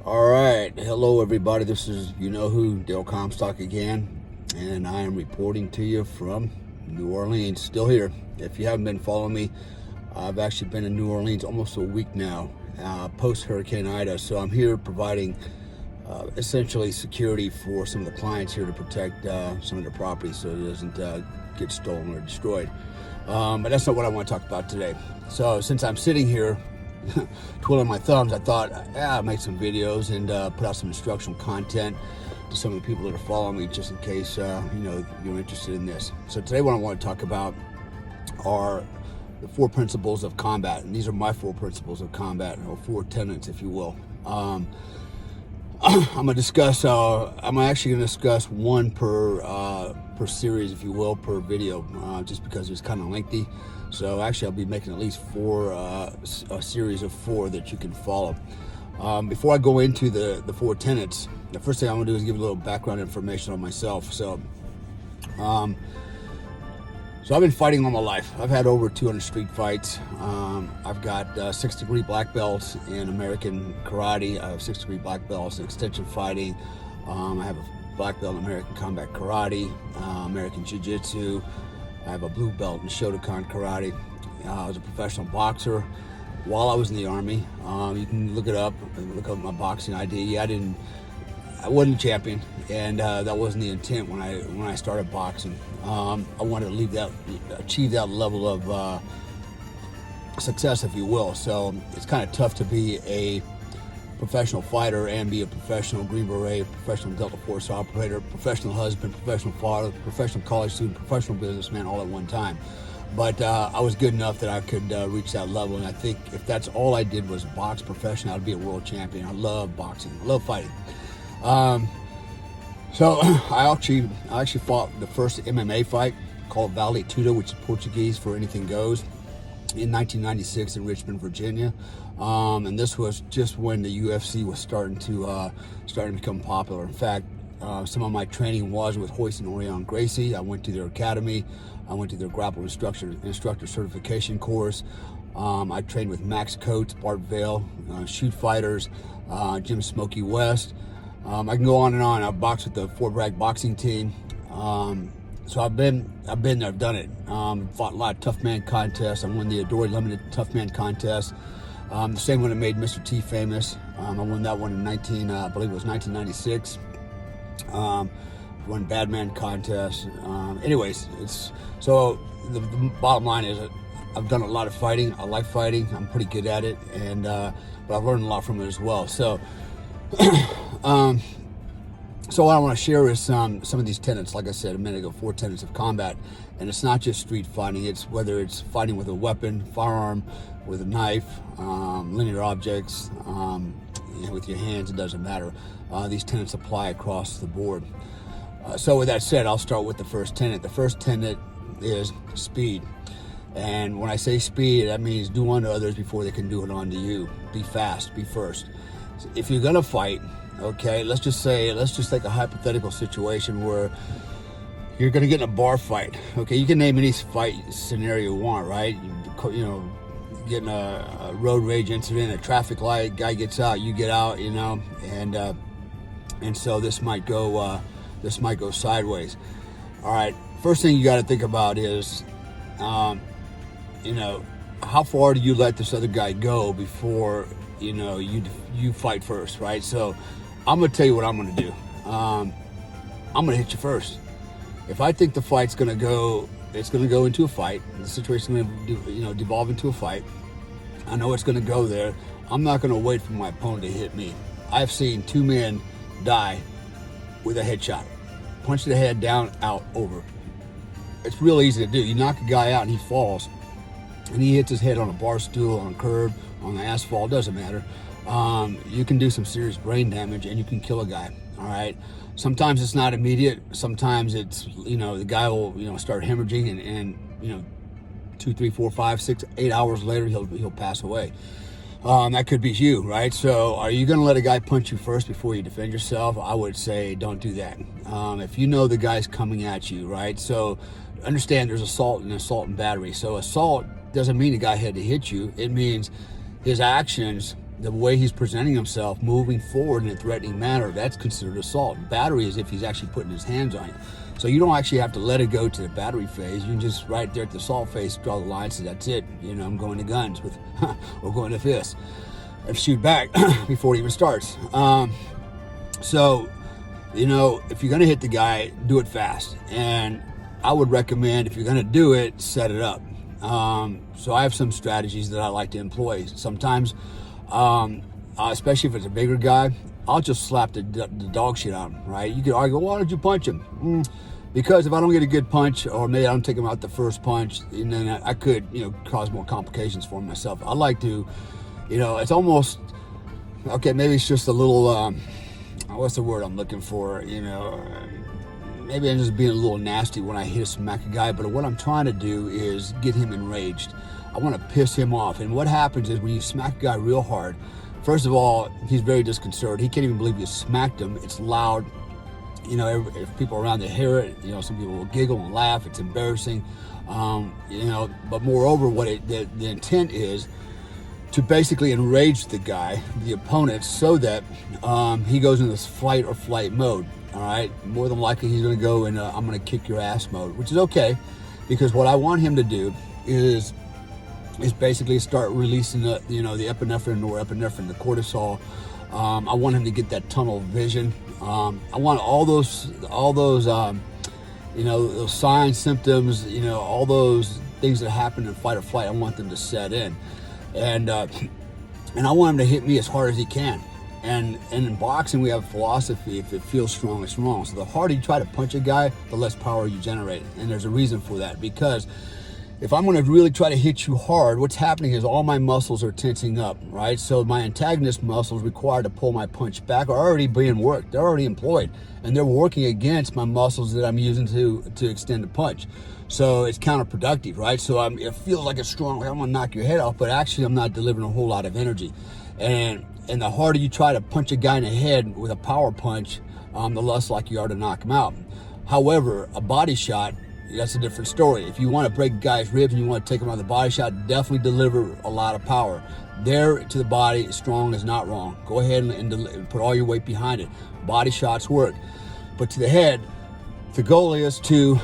All right, hello everybody. This is who, Dale Comstock again, and I am reporting to you from New Orleans. Still here. If you haven't been following me, I've actually been in New Orleans almost a week now, post Hurricane Ida. So I'm here providing essentially security for some of the clients here to protect some of their property so it doesn't get stolen or destroyed. But that's not what I want to talk about today. So since I'm sitting here twiddling my thumbs, I thought I'll make some videos and put out some instructional content to some of the people that are following me, just in case you're interested in this. So today what I want to talk about are the 4 principles of combat, and these are my 4 principles of combat, or 4 tenets, if you will. I'm gonna discuss. I'm actually gonna discuss one per series, if you will, per video, just because it's kind of lengthy. So actually, I'll be making at least 4, a series of 4 that you can follow. Before I go into the 4 tenets, the first thing I'm gonna do is give a little background information on myself. So I've been fighting all my life. I've had over 200 street fights. I've got 6-degree black belts in American karate. I have 6-degree black belts in extension fighting. I have a black belt in American combat karate, American jiu-jitsu. I have a blue belt in Shotokan karate. I was a professional boxer while I was in the Army. You can look it up, look up my boxing ID. I wasn't a champion, and that wasn't the intent when I started boxing. I wanted to achieve that level of success, if you will. So it's kind of tough to be a professional fighter and be a professional Green Beret, professional Delta Force operator, professional husband, professional father, professional college student, professional businessman, all at one time. But I was good enough that I could reach that level, and I think if that's all I did was box professionally, I'd be a world champion. I love boxing. I love fighting. So I actually fought the first MMA fight called Vale Tudo, which is Portuguese for anything goes, in 1996 in Richmond, Virginia. And this was just when the UFC was starting to become popular. In fact, some of my training was with Hoist and Orion Gracie. I went to their academy. I went to their grapple instructor certification course. I trained with Max Coates, Bart Vale, Shoot Fighters, Jim Smokey West. I can go on and on. I've boxed with the Fort Bragg boxing team. So I've been there, I've done it. Fought a lot of tough man contests. I won the Adore Limited Tough Man contest. The same one that made Mr. T famous. I won that one in I believe it was 1996. Won Bad Man contest. Anyways, so the bottom line is that I've done a lot of fighting. I like fighting. I'm pretty good at it, and but I've learned a lot from it as well. So so what I want to share is some of these tenets, like I said a minute ago, 4 tenets of combat. And it's not just street fighting. It's whether it's fighting with a weapon, firearm, with a knife, linear objects, with your hands, it doesn't matter. These tenets apply across the board. So with that said, I'll start with the first tenet. The first tenet is speed. And when I say speed, that means do unto others before they can do it unto you. Be fast, be first. If you're gonna fight, okay, let's just take a hypothetical situation where you're gonna get in a bar fight. Okay, you can name any fight scenario you want, right? Get in a road rage incident, a traffic light, guy gets out, you get out, and so this might go sideways. All right, first thing you got to think about is, how far do you let this other guy go before you fight first, right? So I'm gonna tell you what I'm gonna do. I'm gonna hit you first. If I think the fight's gonna go into a fight, the situation's gonna devolve into a fight, I know it's gonna go there, I'm not gonna wait for my opponent to hit me. I've seen 2 men die with a headshot. Punch the head, down, out, over. It's real easy to do. You knock a guy out and he falls, and he hits his head on a bar stool, on a curb, on the asphalt, doesn't matter. You can do some serious brain damage and you can kill a guy. All right. Sometimes it's not immediate. Sometimes it's, the guy will, start hemorrhaging and 2, 3, 4, 5, 6, 8 hours later, he'll pass away. That could be you, right? So are you going to let a guy punch you first before you defend yourself? I would say don't do that. If you know the guy's coming at you, right? So understand there's assault and battery. So assault doesn't mean the guy had to hit you. It means his actions the way he's presenting himself, moving forward in a threatening manner, that's considered assault. Battery is if he's actually putting his hands on you. So you don't actually have to let it go to the battery phase. You can just right there at the assault phase draw the line and say, that's it. You know, I'm going to guns with, or going to fists, and shoot back before it even starts. So, you know, if you're going to hit the guy, do it fast. And I would recommend, if you're going to do it, set it up. So I have some strategies that I like to employ. Sometimes, especially if it's a bigger guy, I'll just slap the dog shit out of him, right? You could argue, why did you punch him? Because if I don't get a good punch, or maybe I don't take him out the first punch, and then I could, you know, cause more complications for myself. I like to, you know, it's almost, okay, maybe it's just a little, what's the word I'm looking for? You know, maybe I'm just being a little nasty when I hit smack a guy, but what I'm trying to do is get him enraged. I want to piss him off. And what happens is when you smack a guy real hard, first of all, he's very disconcerted. He can't even believe you smacked him. It's loud. You know, if people around to hear it, you know, some people will giggle and laugh. It's embarrassing. You know, but moreover, what the intent is to basically enrage the guy, the opponent, so that he goes into this fight or flight mode. All right, more than likely he's going to go in I'm going to kick your ass mode, which is okay, because what I want him to do is basically start releasing the, you know, the epinephrine, norepinephrine, the cortisol. I want him to get that tunnel vision. I want all those you know, those signs, symptoms, you know, all those things that happen in fight or flight. I want them to set in, and I want him to hit me as hard as he can. And in boxing, we have a philosophy: if it feels strong, it's wrong. So the harder you try to punch a guy, the less power you generate. And there's a reason for that, because if I'm going to really try to hit you hard, what's happening is all my muscles are tensing up, right? So my antagonist muscles required to pull my punch back are already being worked. They're already employed, and they're working against my muscles that I'm using to extend the punch. So it's counterproductive, right? So it feels like it's strong, like I'm going to knock your head off, but actually I'm not delivering a whole lot of energy. And the harder you try to punch a guy in the head with a power punch, the less likely you are to knock him out. However, a body shot, that's a different story. If you want to break a guy's ribs and you want to take him out of the body shot, definitely deliver a lot of power. There to the body, strong is not wrong. Go ahead and put all your weight behind it. Body shots work. But to the head, the goal is to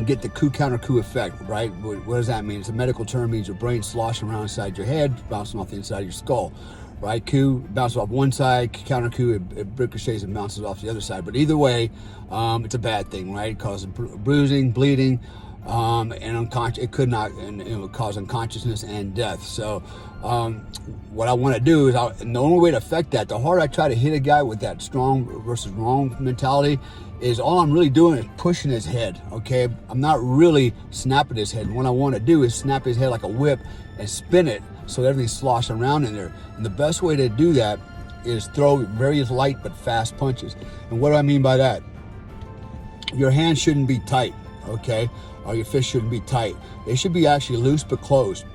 get the coup counter coup effect, right? What does that mean? It's a medical term. It means your brain sloshing around inside your head, bouncing off the inside of your skull, right? Coup bounces off one side, counter coup, it ricochets and bounces off the other side. But either way, it's a bad thing, right? It causes bruising, bleeding, and unconscious. It could not, and it would cause unconsciousness and death. So what I want to do is, the only way to affect that, the harder I try to hit a guy with that strong versus wrong mentality, is all I'm really doing is pushing his head, okay? I'm not really snapping his head. What I want to do is snap his head like a whip and spin it so everything's sloshing around in there. And the best way to do that is throw very light but fast punches. And what do I mean by that? Your hands shouldn't be tight, okay? Or your fist shouldn't be tight. They should be actually loose but closed.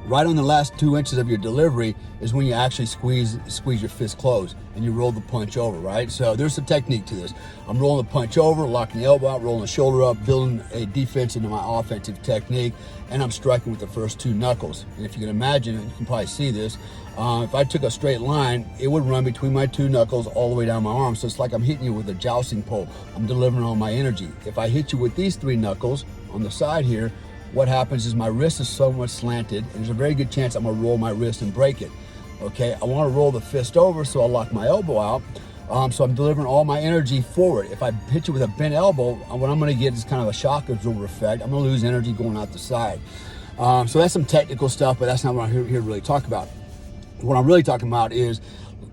Right on the last 2 inches of your delivery is when you actually squeeze your fist closed and you roll the punch over, right? So there's a technique to this. I'm rolling the punch over, locking the elbow out, rolling the shoulder up, building a defense into my offensive technique, and I'm striking with the first two knuckles. And if you can imagine, and you can probably see this, if I took a straight line, it would run between my two knuckles all the way down my arm. So it's like I'm hitting you with a jousting pole. I'm delivering all my energy. If I hit you with these three knuckles on the side here, what happens is my wrist is somewhat slanted, and there's a very good chance I'm gonna roll my wrist and break it, okay? I wanna roll the fist over, so I'll lock my elbow out, so I'm delivering all my energy forward. If I hit you with a bent elbow, what I'm gonna get is kind of a shock absorber effect. I'm gonna lose energy going out the side. So that's some technical stuff, but that's not what I'm here to really talk about. What I'm really talking about is,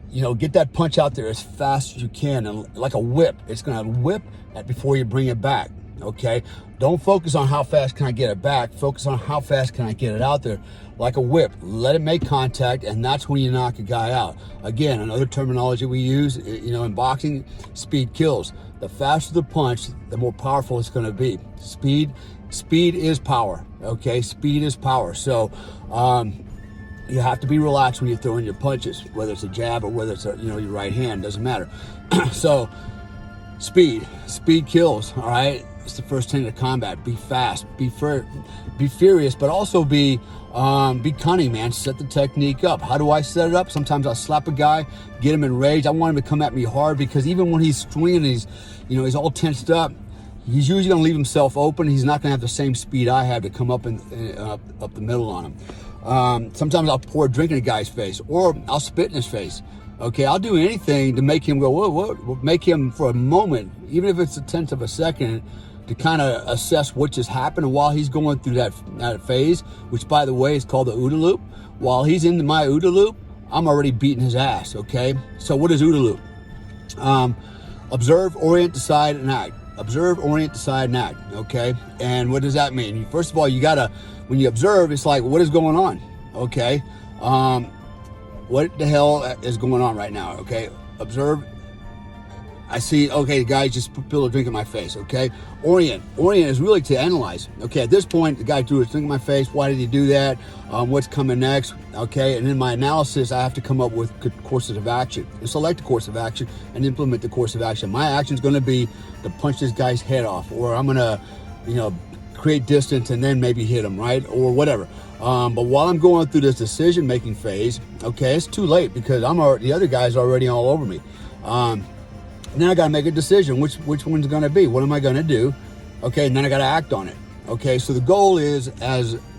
you know, get that punch out there as fast as you can, and like a whip. It's gonna whip before you bring it back, okay? Don't focus on how fast can I get it back. Focus on how fast can I get it out there. Like a whip, let it make contact, and that's when you knock a guy out. Again, another terminology we use, you know, in boxing, speed kills. The faster the punch, the more powerful it's gonna be. Speed is power, okay? Speed is power. So, you have to be relaxed when you're throwing your punches, whether it's a jab or whether it's your right hand, doesn't matter. So, speed kills, all right? It's the first tenet of combat. Be fast, be furious, but also be cunning, man. Set the technique up. How do I set it up? Sometimes I slap a guy, get him enraged. I want him to come at me hard, because even when he's swinging, he's all tensed up, he's usually going to leave himself open. He's not going to have the same speed I have to come up up the middle on him. Sometimes I'll pour a drink in a guy's face, or I'll spit in his face. Okay, I'll do anything to make him go, whoa, make him for a moment, even if it's a tenth of a second, to kind of assess what just happened. And while he's going through that phase, which by the way is called the OODA loop, while he's in my OODA loop, I'm already beating his ass, okay? So what is OODA loop? Observe, orient, decide, and act. Observe, orient, decide, and act, okay? And what does that mean? First of all, when you observe, it's like, what is going on, okay? What the hell is going on right now, okay? Observe. I see, okay, the guy just spilled a drink in my face, okay? Orient is really to analyze. Okay, at this point, the guy threw a drink in my face. Why did he do that? What's coming next? Okay, and in my analysis, I have to come up with courses of action and select the course of action and implement the course of action. My action is going to be to punch this guy's head off, or I'm going to, create distance and then maybe hit him, right? Or whatever. But while I'm going through this decision-making phase, okay, it's too late, because the other guy's already all over me. And then I got to make a decision, which one's going to be. What am I going to do? Okay, and then I got to act on it. Okay, so the goal is,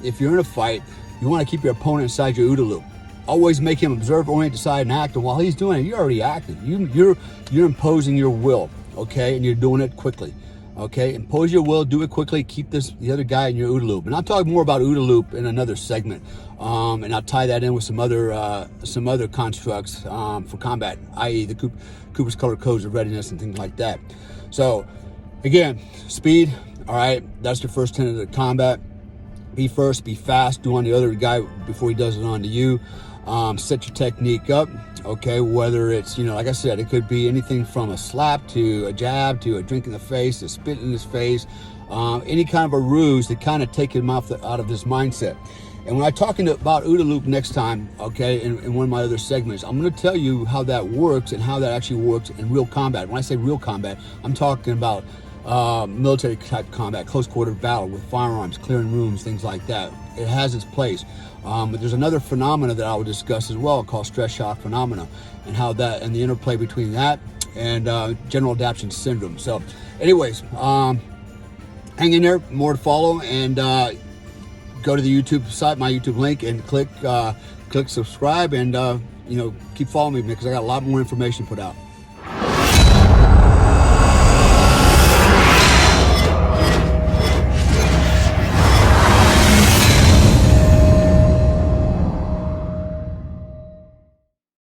if you're in a fight, you want to keep your opponent inside your OODA loop. Always make him observe, orient, decide, and act. And while he's doing it, you're already acting. You're imposing your will, okay, and you're doing it quickly. Okay, impose your will, do it quickly, keep the other guy in your OODA loop. And I'll talk more about OODA loop in another segment, and I'll tie that in with some other constructs for combat, i.e. the Cooper's color codes of readiness and things like that. So again, speed. All right, that's the first tenet of combat. Be first, be fast, do on the other guy before he does it on to you. Set your technique up. Okay, whether it's, like I said, it could be anything from a slap to a jab to a drink in the face, a spit in his face, any kind of a ruse to kind of take him out of this mindset. And when I'm talking about OODA loop next time, okay, in one of my other segments, I'm going to tell you how that works and how that actually works in real combat. When I say real combat, I'm talking about military type combat, close quarter battle with firearms, clearing rooms, things like that. It has its place. But there's another phenomena that I will discuss as well called stress shock phenomena, and how that and the interplay between that and general adaptation syndrome. So anyways, hang in there, more to follow, and go to the YouTube site, my YouTube link, and click subscribe, and keep following me, because I got a lot more information put out.